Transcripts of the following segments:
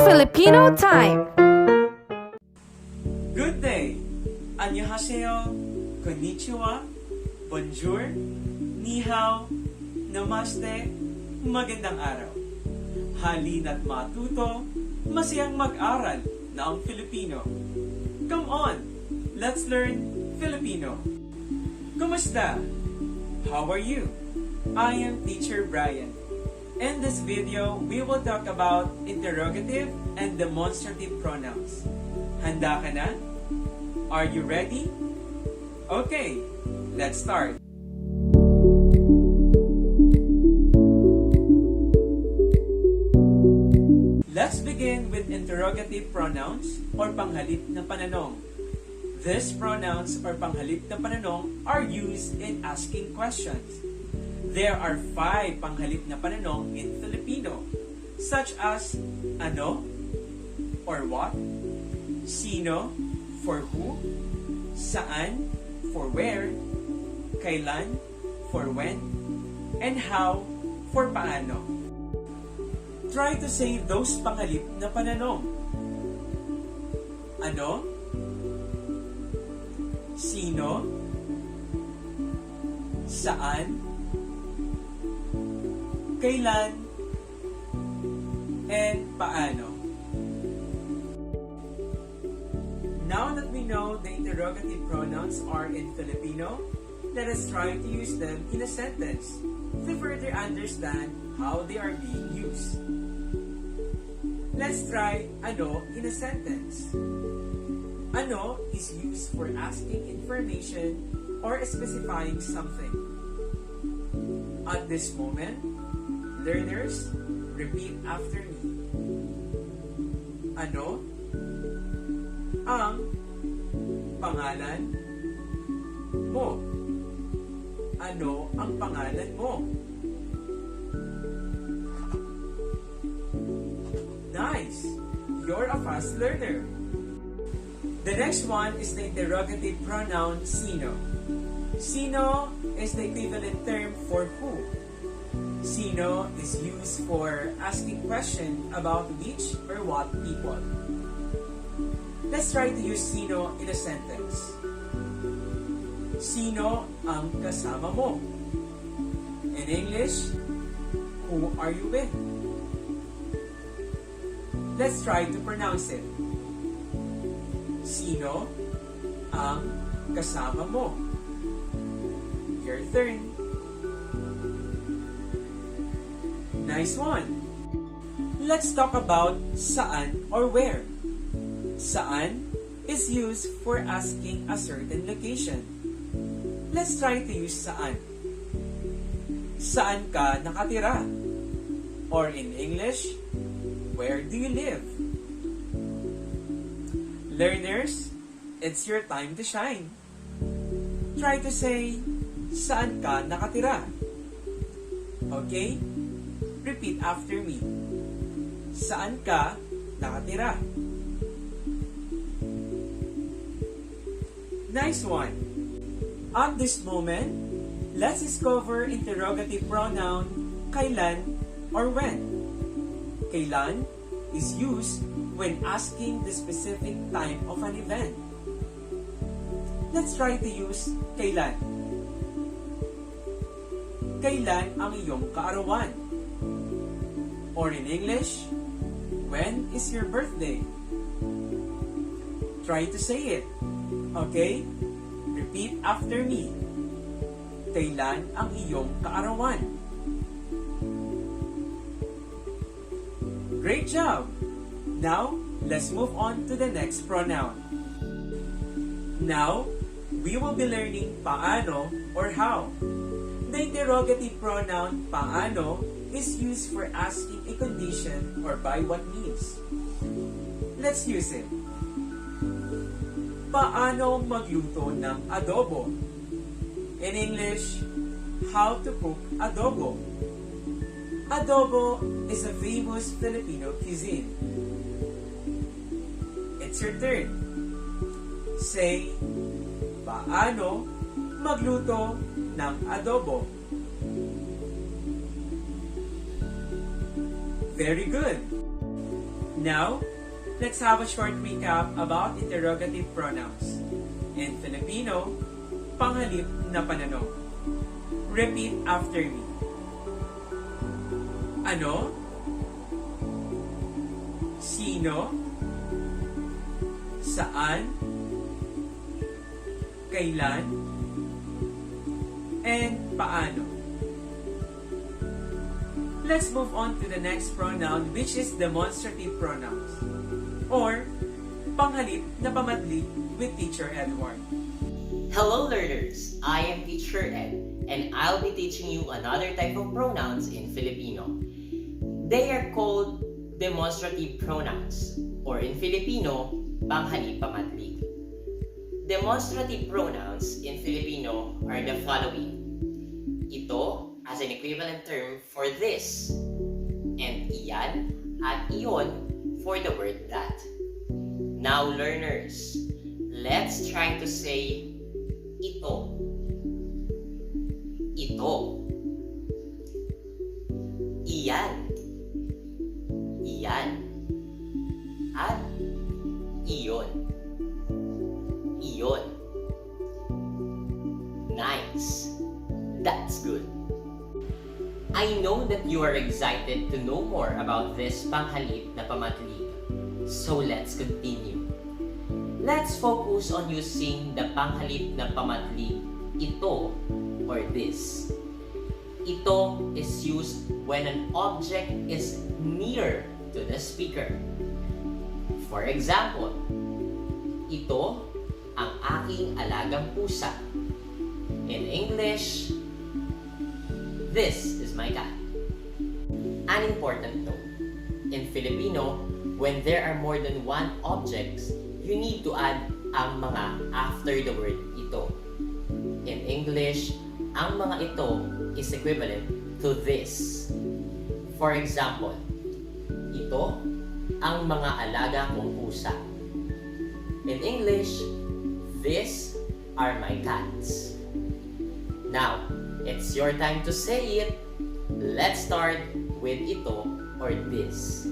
Filipino time! Good day! Annyeonghaseyo, konnichiwa, bonjour, ni hao, namaste, magandang araw. Halina't matuto, masayang mag-aral na ang Filipino. Come on, let's learn Filipino. Kumusta? How are you? I am Teacher Brian. In this video, we will talk about interrogative and demonstrative pronouns. Handa ka na? Are you ready? Okay, let's start. Let's begin with interrogative pronouns or panghalip na pananong. These pronouns or panghalip na pananong are used in asking questions. There are 5 panghalip na pananong in Filipino, such as ano or what, sino for who, saan for where, kailan for when, and how for paano. Try to say those panghalip na pananong. Ano? Sino? Saan? Kailan? And paano? Now that we know the interrogative pronouns are in Filipino, let us try to use them in a sentence to further understand how they are being used. Let's try ano in a sentence. Ano is used for asking information or specifying something. At this moment, learners, repeat after me. Ano ang pangalan mo? Ano ang pangalan mo? Nice! You're a fast learner. The next one is the interrogative pronoun sino. Sino is the equivalent term for who. Sino is used for asking question about which or what people. Let's try to use sino in a sentence. Sino ang kasama mo? In English, who are you with? Let's try to pronounce it. Sino ang kasama mo? Your turn. Nice one. Let's talk about saan or where. Saan is used for asking a certain location. Let's try to use saan. Saan ka nakatira? Or in English, where do you live? Learners, it's your time to shine. Try to say, saan ka nakatira? Okay? Repeat after me. Saan ka nakatira? Nice one. At this moment, let's discover interrogative pronoun kailan or when. Kailan is used when asking the specific time of an event. Let's try to use kailan. Kailan ang iyong kaarawan? Or in English, when is your birthday? Try to say it. Okay? Repeat after me. Kailan ang iyong kaarawan? Great job! Now, let's move on to the next pronoun. Now, we will be learning paano or how. The interrogative pronoun paano is used for asking a condition or by what means. Let's use it. Paano magluto ng adobo? In English, how to cook adobo. Adobo is a famous Filipino cuisine. It's your turn. Say, paano magluto ng adobo? Very good. Now, let's have a short recap about interrogative pronouns. In Filipino, panghalip na pananong. Repeat after me. Ano? Sino? Saan? Kailan? And paano? Let's move on to the next pronoun, which is demonstrative pronouns or panghalip na pamatlig with Teacher Edward. Hello learners! I am Teacher Ed and I'll be teaching you another type of pronouns in Filipino. They are called demonstrative pronouns or in Filipino, panghalip pamatlig. Demonstrative pronouns in Filipino are the following. Ito as an equivalent term for this, and iyan at iyon for the word that. Now learners, let's try to say ito. Ito. Iyan. Iyan. At iyon. Iyon. Nice. That's good. I know that you are excited to know more about this panghalip na pamatlig. So let's continue. Let's focus on using the panghalip na pamatlig ito or this. Ito is used when an object is near to the speaker. For example, ito ang aking alagang pusa. In English, this is my cat. An important note, in Filipino, when there are more than one objects, you need to add ang mga after the word ito. In English, ang mga ito is equivalent to this. For example, ito ang mga alaga kong pusa. In English, these are my cats. Now, it's your time to say it. Let's start with ito or this.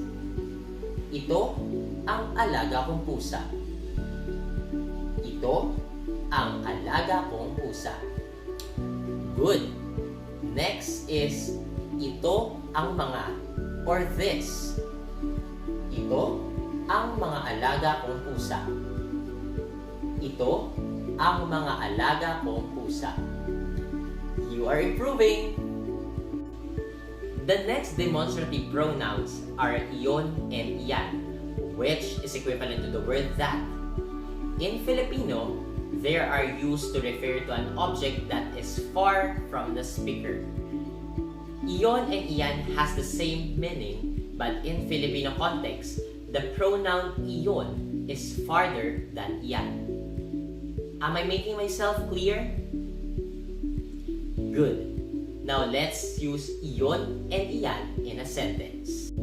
Ito ang alaga kong pusa. Ito ang alaga kong pusa. Good. Next is ito ang mga or this. Ito ang mga alaga kong pusa. Ito ang mga alaga kong pusa. You are improving! The next demonstrative pronouns are iyon and iyan, which is equivalent to the word that. In Filipino, they are used to refer to an object that is far from the speaker. Iyon and iyan has the same meaning, but in Filipino context, the pronoun iyon is farther than iyan. Am I making myself clear? Good. Now let's use iyon and iyan in a sentence.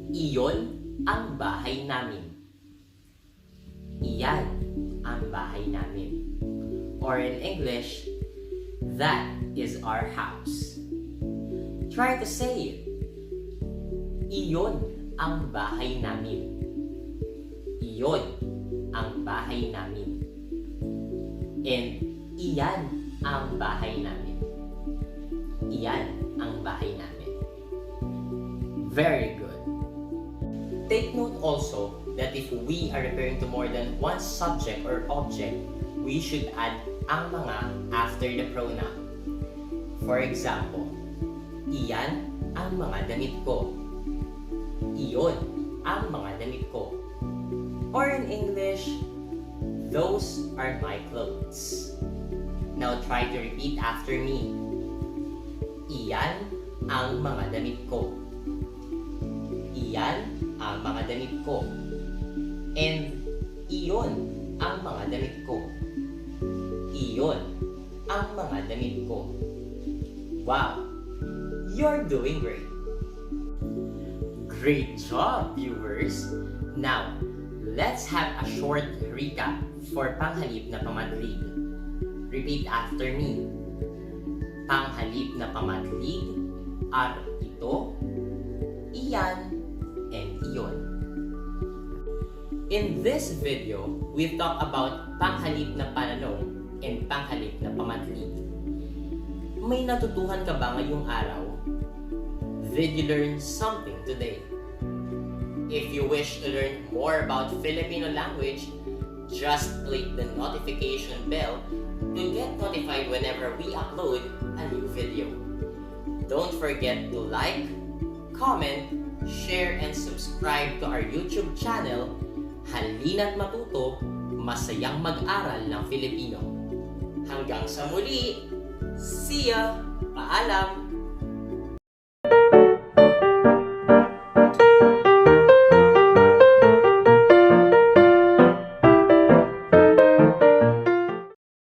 Iyon ang bahay namin. Iyan ang bahay namin. Or in English, that is our house. Try to say it. Iyon ang bahay namin. Iyon ang bahay namin. And iyan ang bahay namin. Iyan ang bahay namin. Very good. Take note also that if we are referring to more than one subject or object, we should add ang mga after the pronoun. For example, iyan ang mga damit ko. Iyon ang mga damit ko. Or in English, those are my clothes. Now try to repeat after me. Iyan ang mga damit ko. Iyan ang mga damit ko. And iyon ang mga damit ko. Iyon ang mga damit ko. Wow! You're doing great! Great job, viewers! Now, let's have a short recap for panghalip na pamatlig. Repeat after me. Panghalip na pamatlig are ito, iyan, and iyon. In this video, we talk about Panghalip na Pananong and Panghalip na Pamatlig. May natutuhan ka ba ngayong araw? Did you learn something today? If you wish to learn more about Filipino language, just click the notification bell to get notified whenever we upload a new video. Don't forget to like, comment, share, and subscribe to our YouTube channel, Halina't Matuto, Masayang Mag-aral ng Filipino. Hanggang sa muli, see ya! Paalam!